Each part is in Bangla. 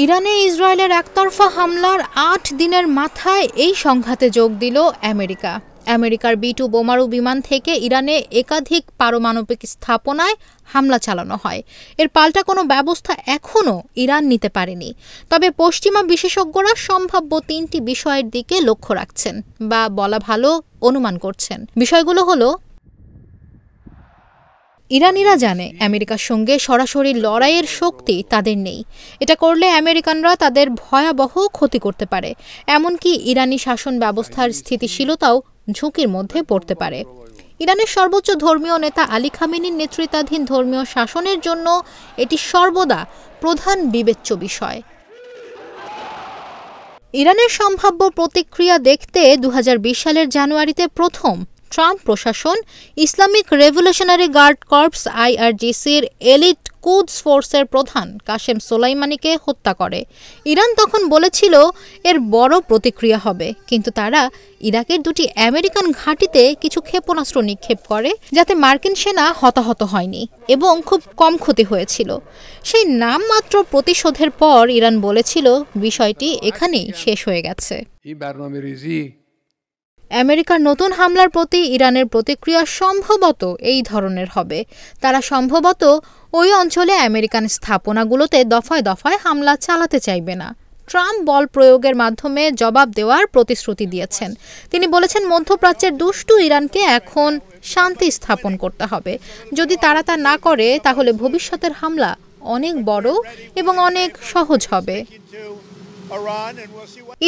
ইরানে ইসরায়েলের একতরফা হামলার ৮ দিনের মাথায় এই সংঘাতে যোগ দিল আমেরিকা। আমেরিকার B-2 বোমারু বিমান থেকে ইরানে একাধিক পারমাণবিক স্থাপনায় হামলা চালানো হয়। এর পাল্টা কোনো ব্যবস্থা এখনও ইরান নিতে পারেনি। তবে পশ্চিমা বিশেষজ্ঞরা সম্ভাব্য ৩টি বিষয়ের দিকে লক্ষ্য রাখছেন, বা বলা ভালো অনুমান করছেন। বিষয়গুলো হলো, ইরানিরা জানে আমেরিকার সঙ্গে সরাসরি লড়াইয়ের শক্তি তাদের নেই। এটা করলে আমেরিকানরা তাদের ভয়াবহ ক্ষতি করতে পারে, এমনকি ইরানি শাসন ব্যবস্থার স্থিতিশীলতাও ঝুঁকির মধ্যে পড়তে পারে। ইরানের সর্বোচ্চ ধর্মীয় নেতা আলী খামেনির নেতৃত্বাধীন ধর্মীয় শাসনের জন্য এটি সর্বদা প্রধান বিবেচ্য বিষয়। ইরানের সম্ভাব্য প্রতিক্রিয়া দেখতে ২০২০ সালের জানুয়ারিতে প্রথম ট্রাম্প প্রশাসন ইসলামিক রেভলিউশনারি গার্ড কর্পস IRGCর এলিট কুদস ফোর্সের প্রধান কাশেম সোলাইমানিকে হত্যা করে। ইরান তখন বলেছিল এর বড় প্রতিক্রিয়া হবে, কিন্তু তারা ইরাকের ২টি আমেরিকান ঘাঁটিতে কিছু ক্ষেপণাস্ত্র নিক্ষেপ করে, যাতে মার্কিন সেনা হতাহত হয়নি এবং খুব কম ক্ষতি হয়েছিল। সেই নামমাত্র প্রতিশোধের পর ইরান বলেছিল বিষয়টি এখানেই শেষ হয়ে গেছে। আমেরিকার নতুন হামলার প্রতি ইরানের প্রতিক্রিয়া সম্ভবত এই ধরনের হবে। তারা সম্ভবত ওই অঞ্চলে আমেরিকান স্থাপনাগুলোতে দফায় দফায় হামলা চালাতে চাইবে না। ট্রাম্প বল প্রয়োগের মাধ্যমে জবাব দেওয়ার প্রতিশ্রুতি দিয়েছেন। তিনি বলেছেন, মধ্যপ্রাচ্যের দুষ্টু ইরানকে এখন শান্তি স্থাপন করতে হবে। যদি তারা তা না করে, তাহলে ভবিষ্যতের হামলা অনেক বড় এবং অনেক সহজ হবে।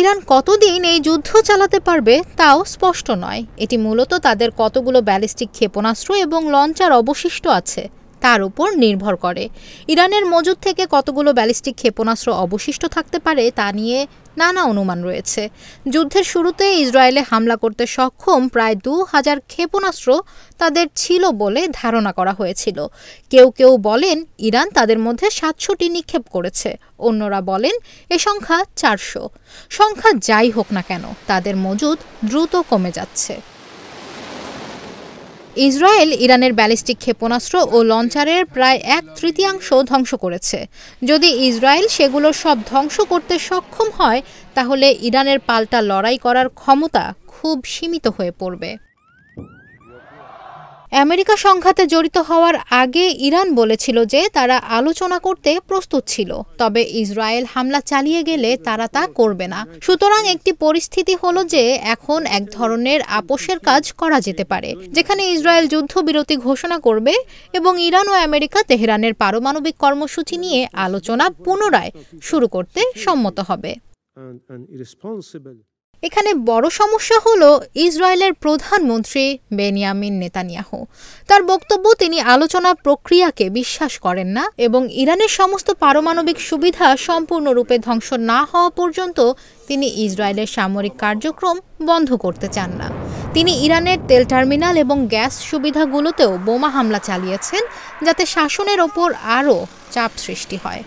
ইরান কতদিন এই যুদ্ধ চালাতে পারবে তাও স্পষ্ট নয়। এটি মূলত তাদের কতগুলো ব্যালিস্টিক ক্ষেপণাস্ত্র এবং লঞ্চার অবশিষ্ট আছে তার উপর নির্ভর করে। ইরানের মজুদ থেকে কতগুলো ব্যালিস্টিক ক্ষেপণাস্ত্র অবশিষ্ট থাকতে পারে তা নিয়ে নানা অনুমান রয়েছে। যুদ্ধের শুরুতে ইসরায়েলে হামলা করতে সক্ষম প্রায় ২,০০০ ক্ষেপণাস্ত্র তাদের ছিল বলে ধারণা করা হয়েছিল। কেউ কেউ বলেন ইরান তাদের মধ্যে ৭০০টি নিক্ষেপ করেছে, অন্যরা বলেন এ সংখ্যা ৪০০। সংখ্যা যাই হোক না কেন, তাদের মজুদ দ্রুত কমে যাচ্ছে। ইসরায়েল ইরানের ব্যালিস্টিক ক্ষেপণাস্ত্র ও লঞ্চারের প্রায় ১/৩ ধ্বংস করেছে। যদি ইসরায়েল সেগুলো সব ধ্বংস করতে সক্ষম হয়, তাহলে ইরানের পাল্টা লড়াই করার ক্ষমতা খুব সীমিত হয়ে পড়বে। আমেরিকা সংঘাতে জড়িত হওয়ার আগে ইরান বলেছিল যে তারা আলোচনা করতে প্রস্তুত ছিল, তবে ইসরায়েল হামলা চালিয়ে গেলে তারা তা করবে না। সুতরাং একটি পরিস্থিতি হলো যে এখন এক ধরনের আপোষের কাজ করা যেতে পারে, যেখানে ইসরায়েল যুদ্ধবিরতি ঘোষণা করবে এবং ইরান ও আমেরিকা তেহরানের পারমাণবিক কর্মসূচি নিয়ে আলোচনা পুনরায় শুরু করতে সম্মত হবে। এখানে বড় সমস্যা হলো ইসরায়েলের প্রধানমন্ত্রী বেনিয়ামিন নেতানিয়াহু। তার বক্তব্য, তিনি আলোচনা প্রক্রিয়াকে বিশ্বাস করেন না এবং ইরানের সমস্ত পারমাণবিক সুবিধা সম্পূর্ণরূপে ধ্বংস না হওয়া পর্যন্ত তিনি ইসরায়েলের সামরিক কার্যক্রম বন্ধ করতে চান না। তিনি ইরানের তেল টার্মিনাল এবং গ্যাস সুবিধাগুলোতেও বোমা হামলা চালিয়েছেন, যাতে শাসনের ওপর আরও চাপ সৃষ্টি হয়।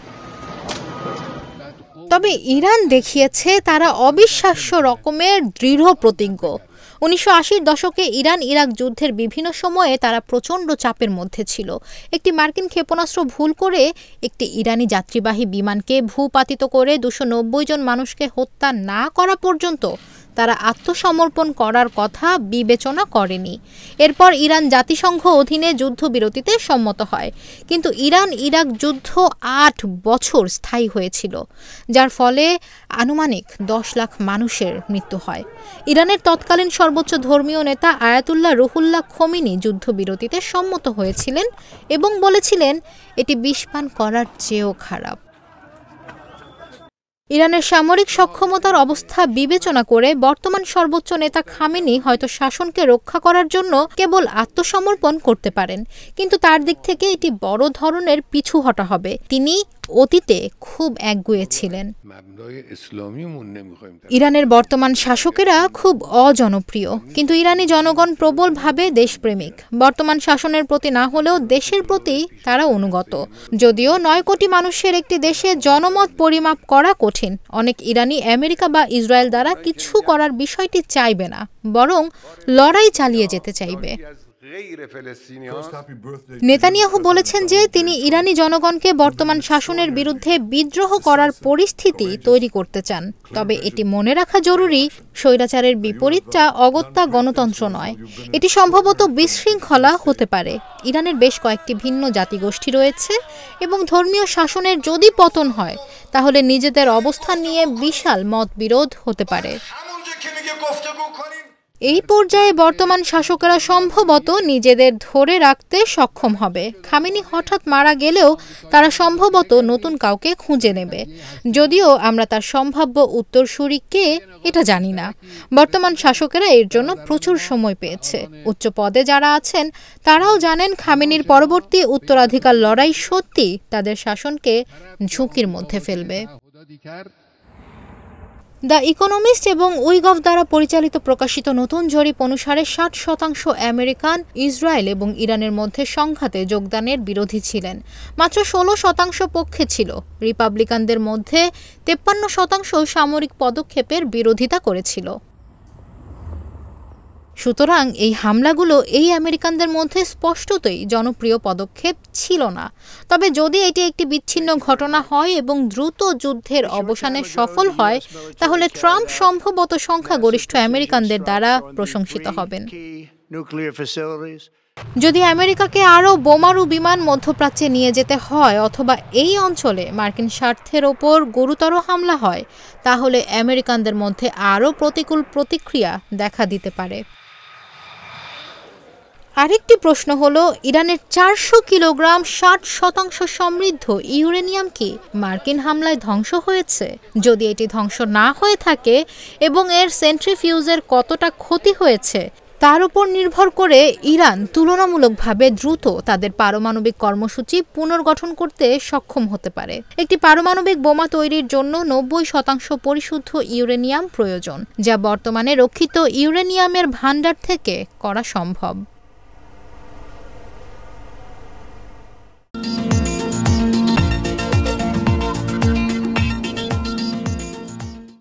তবে ইরান দেখিয়েছে তারা অবিশ্বাস্য রকমের দৃঢ় প্রতিজ্ঞ। ১৯৮০-র দশকে ইরান ইরাক যুদ্ধের বিভিন্ন সময়ে তারা প্রচণ্ড চাপের মধ্যে ছিল। একটি মার্কিন ক্ষেপণাস্ত্র ভুল করে একটি ইরানি যাত্রীবাহী বিমানকে ভূপাতিত করে ২৯০ জন মানুষকে হত্যা না করা পর্যন্ত তারা আত্মসমর্পণ করার কথা বিবেচনা করেনি। এরপর ইরান জাতিসংঘ অধীনে যুদ্ধবিরতিতে সম্মত হয়, কিন্তু ইরান ইরাক যুদ্ধ ৮ বছর স্থায়ী হয়েছিল, যার ফলে আনুমানিক ১০ লাখ মানুষের মৃত্যু হয়। ইরানের তৎকালীন সর্বোচ্চ ধর্মীয় নেতা আয়াতুল্লাহ রুহুল্লাহ খোমেনি যুদ্ধবিরতিতে সম্মত হয়েছিলেন এবং বলেছিলেন এটি বিষপান করার চেয়েও খারাপ। ইরানের সামরিক সক্ষমতার অবস্থা বিবেচনা করে বর্তমান সর্বোচ্চ নেতা খামেনি হয়তো শাসনকে রক্ষা করার জন্য কেবল আত্মসমর্পণ করতে পারেন, কিন্তু তার দিক থেকে এটি বড় ধরনের পিছু হটা হবে। তিনি অতীতে খুব একগুঁয়ে ছিলেন। ইরানের বর্তমান শাসকেরা খুব অজনপ্রিয়, কিন্তু ইরানি জনগণ প্রবলভাবে দেশপ্রেমিক। বর্তমান শাসনের প্রতি না হলেও দেশের প্রতি তারা অনুগত। যদিও ৯ কোটি মানুষের একটি দেশে জনমত পরিমাপ করা কঠিন, অনেক ইরানি আমেরিকা বা ইসরায়েল দ্বারা কিছু করার বিষয়টি চাইবে না, বরং লড়াই চালিয়ে যেতে চাইবে। নেতানিয়াহু বলেছেন যে তিনি ইরানি জনগণকে বর্তমান শাসনের বিরুদ্ধে বিদ্রোহ করার পরিস্থিতি তৈরি করতে চান। তবে এটি মনে রাখা জরুরি, স্বৈরাচারের বিপরীতটা অগত্যা গণতন্ত্র নয়, এটি সম্ভবত বিশৃঙ্খলা হতে পারে। ইরানের বেশ কয়েকটি ভিন্ন জাতিগোষ্ঠী রয়েছে এবং ধর্মীয় শাসনের যদি পতন হয় তাহলে নিজেদের অবস্থান নিয়ে বিশাল মতবিরোধ হতে পারে। এই পর্যায়ে বর্তমান শাসকেরা সম্ভবত নিজেদের ধরে রাখতে সক্ষম হবে। খামেনি হঠাৎ মারা গেলেও তারা সম্ভবত নতুন কাউকে খুঁজে নেবে, যদিও আমরা তার সম্ভাব্য উত্তরসূরি কে এটা জানি না। বর্তমান শাসকেরা এর জন্য প্রচুর সময় পেয়েছে। উচ্চ পদে যারা আছেন তারাও জানেন খামেনির পরবর্তী উত্তরাধিকার লড়াই সত্যি তাদের শাসনকে ঝুঁকির মধ্যে ফেলবে। দ্য ইকোনমিস্ট এবং উইগভ দ্বারা পরিচালিত প্রকাশিত নতুন জরিপ অনুসারে 60% আমেরিকান ইসরায়েল এবং ইরানের মধ্যে সংঘাতে যোগদানের বিরোধী ছিলেন, মাত্র 16% পক্ষে ছিল। রিপাবলিকানদের মধ্যে 53% সামরিক পদক্ষেপের বিরোধিতা করেছিল। সুতরাং এই হামলাগুলো এই আমেরিকানদের মধ্যে স্পষ্টতই জনপ্রিয় পদক্ষেপ ছিল না। তবে যদি এটি একটি বিচ্ছিন্ন ঘটনা হয় এবং দ্রুত যুদ্ধের অবসানে সফল হয় তাহলে ট্রাম্প সম্ভবত সংখ্যাগরিষ্ঠ আমেরিকানদের দ্বারা প্রশংসিত হবেন। যদি আমেরিকাকে আরও বোমারু বিমান মধ্যপ্রাচ্যে নিয়ে যেতে হয় অথবা এই অঞ্চলে মার্কিন স্বার্থের ওপর গুরুতর হামলা হয় তাহলে আমেরিকানদের মধ্যে আরও প্রতিকূল প্রতিক্রিয়া দেখা দিতে পারে। আরেকটি প্রশ্ন হলো, ইরানের 400 কিলোগ্রাম 60% সমৃদ্ধ ইউরেনিয়াম কি মার্কিন হামলায় ধ্বংস হয়েছে? যদি এটি ধ্বংস না হয়ে থাকে এবং এর সেন্ট্রিফিউজের কতটা ক্ষতি হয়েছে তার উপর নির্ভর করে ইরান তুলনামূলকভাবে দ্রুত তাদের পারমাণবিক কর্মসূচি পুনর্গঠন করতে সক্ষম হতে পারে। একটি পারমাণবিক বোমা তৈরির জন্য 90% পরিশুদ্ধ ইউরেনিয়াম প্রয়োজন, যা বর্তমানে রক্ষিত ইউরেনিয়ামের ভান্ডার থেকে করা সম্ভব।